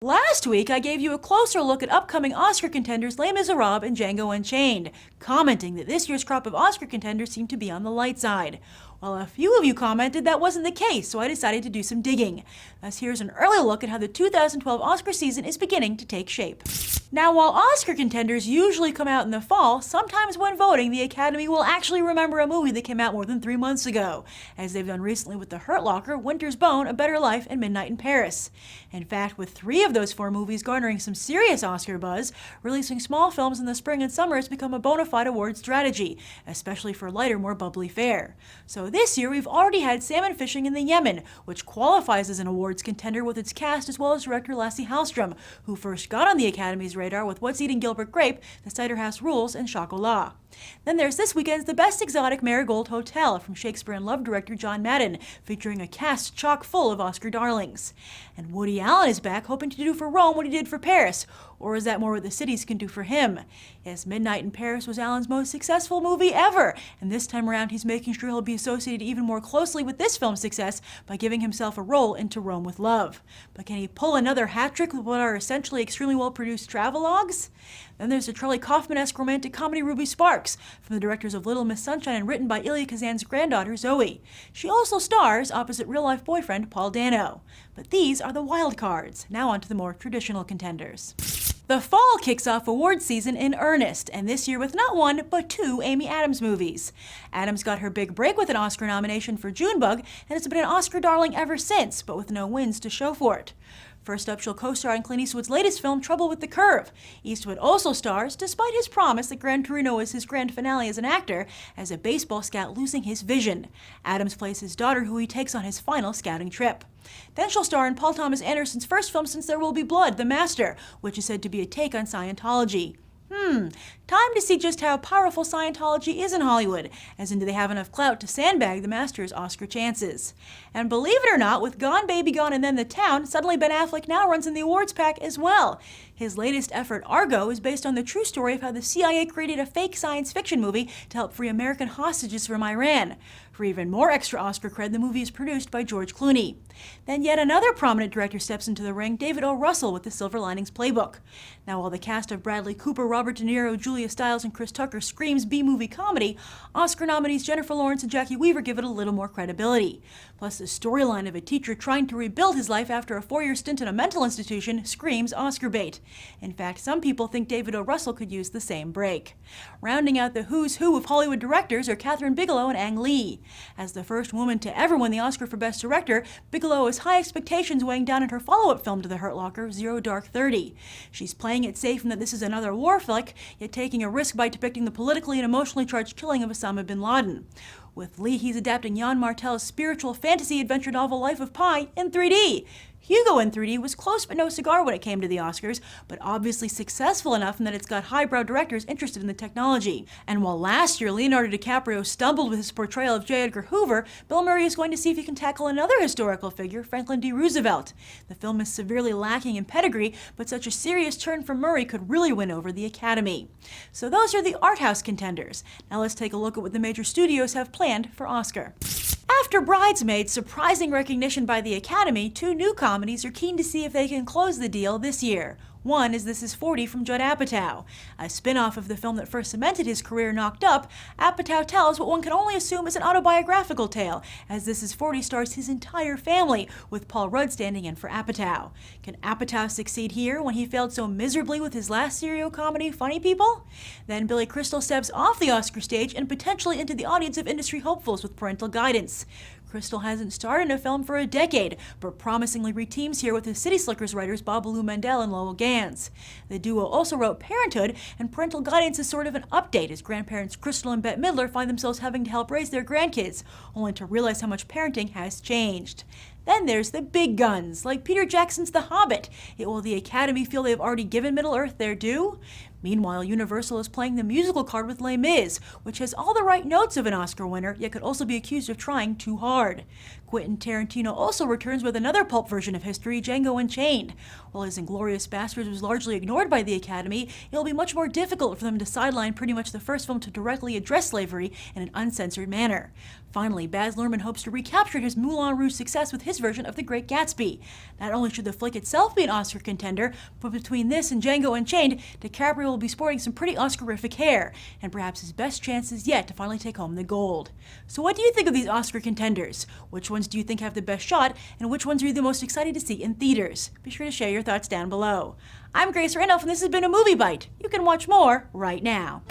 Last week, I gave you a closer look at upcoming Oscar contenders Les Miserables and Django Unchained, commenting that this year's crop of Oscar contenders seemed to be on the light side. Well, a few of you commented that wasn't the case, so I decided to do some digging. Thus, here's an early look at how the 2012 Oscar season is beginning to take shape. Now, while Oscar contenders usually come out in the fall, sometimes when voting, the Academy will actually remember a movie that came out more than 3 months ago, as they've done recently with The Hurt Locker, Winter's Bone, A Better Life, and Midnight in Paris. In fact, with 3 of those 4 movies garnering some serious Oscar buzz, releasing small films in the spring and summer has become a bona fide award strategy, especially for lighter, more bubbly fare. So this year, we've already had Salmon Fishing in the Yemen, which qualifies as an awards contender with its cast as well as director Lasse Hallström, who first got on the Academy's radar with What's Eating Gilbert Grape, The Cider House Rules, and Chocolat. Then there's this weekend's The Best Exotic Marigold Hotel from Shakespeare in Love director John Madden, featuring a cast chock full of Oscar darlings. And Woody Allen is back, hoping to do for Rome what he did for Paris. Or is that more what the cities can do for him? Yes, Midnight in Paris was Allen's most successful movie ever, and this time around he's making sure he'll be associated even more closely with this film's success by giving himself a role in To Rome with Love. But can he pull another hat trick with what are essentially extremely well-produced travelogues? Then there's the Charlie Kaufman-esque romantic comedy Ruby Sparks, from the directors of Little Miss Sunshine and written by Elia Kazan's granddaughter Zoe. She also stars opposite real-life boyfriend Paul Dano. But these are the wild cards. Now on to the more traditional contenders. The fall kicks off awards season in earnest, and this year with not 1, but 2 Amy Adams movies. Adams got her big break with an Oscar nomination for Junebug, and it's been an Oscar darling ever since, but with no wins to show for it. First up, she'll co-star in Clint Eastwood's latest film, Trouble with the Curve. Eastwood also stars, despite his promise that Gran Torino is his grand finale as an actor, as a baseball scout losing his vision. Adams plays his daughter, who he takes on his final scouting trip. Then she'll star in Paul Thomas Anderson's first film since There Will Be Blood, The Master, which is said to be a take on Scientology. Time to see just how powerful Scientology is in Hollywood, as in do they have enough clout to sandbag the Master's Oscar chances. And believe it or not, with Gone Baby Gone and Then the Town, suddenly Ben Affleck now runs in the awards pack as well. His latest effort, Argo, is based on the true story of how the CIA created a fake science fiction movie to help free American hostages from Iran. For even more extra Oscar cred, the movie is produced by George Clooney. Then yet another prominent director steps into the ring, David O. Russell with The Silver Linings Playbook. Now while the cast of Bradley Cooper, Robert De Niro, Julia Stiles, and Chris Tucker screams B-movie comedy, Oscar nominees Jennifer Lawrence and Jackie Weaver give it a little more credibility. Plus the storyline of a teacher trying to rebuild his life after a 4-year stint in a mental institution screams Oscar bait. In fact, some people think David O. Russell could use the same break. Rounding out the who's who of Hollywood directors are Catherine Bigelow and Ang Lee. As the first woman to ever win the Oscar for Best Director, Bigelow has high expectations weighing down at her follow-up film to The Hurt Locker, Zero Dark 30. She's playing it safe in that this is another war flick, yet taking a risk by depicting the politically and emotionally charged killing of Osama bin Laden. With Lee, he's adapting Jan Martel's spiritual fantasy adventure novel Life of Pi in 3D. Hugo in 3D was close but no cigar when it came to the Oscars, but obviously successful enough in that it's got highbrow directors interested in the technology. And while last year Leonardo DiCaprio stumbled with his portrayal of J. Edgar Hoover, Bill Murray is going to see if he can tackle another historical figure, Franklin D. Roosevelt. The film is severely lacking in pedigree, but such a serious turn from Murray could really win over the Academy. So those are the art house contenders. Now let's take a look at what the major studios have planned for Oscar. After Bridesmaids' surprising recognition by the Academy, 2 new comedies are keen to see if they can close the deal this year. One is This Is 40 from Judd Apatow. A spin-off of the film that first cemented his career, Knocked Up, Apatow tells what one can only assume is an autobiographical tale, as This Is 40 stars his entire family, with Paul Rudd standing in for Apatow. Can Apatow succeed here when he failed so miserably with his last serial comedy, Funny People? Then Billy Crystal steps off the Oscar stage and potentially into the audience of industry hopefuls with Parental Guidance. Crystal hasn't starred in a film for a decade, but promisingly reteams here with his City Slickers writers Babalu Mandel and Lowell Gans. The duo also wrote Parenthood, and Parental Guidance is sort of an update as grandparents Crystal and Bette Midler find themselves having to help raise their grandkids, only to realize how much parenting has changed. Then there's the big guns, like Peter Jackson's The Hobbit. Will the Academy feel they've already given Middle-earth their due? Meanwhile, Universal is playing the musical card with Les Mis, which has all the right notes of an Oscar winner, yet could also be accused of trying too hard. Quentin Tarantino also returns with another pulp version of history, Django Unchained. While his Inglourious Basterds was largely ignored by the Academy, it'll be much more difficult for them to sideline pretty much the first film to directly address slavery in an uncensored manner. Finally, Baz Luhrmann hopes to recapture his Moulin Rouge success with his version of The Great Gatsby. Not only should the flick itself be an Oscar contender, but between this and Django Unchained, DiCaprio will be sporting some pretty Oscar-rific hair, and perhaps his best chances yet to finally take home the gold. So what do you think of these Oscar contenders? Which ones do you think have the best shot, and which ones are you the most excited to see in theaters? Be sure to share your thoughts down below. I'm Grace Randolph, and this has been a Movie Bite. You can watch more right now.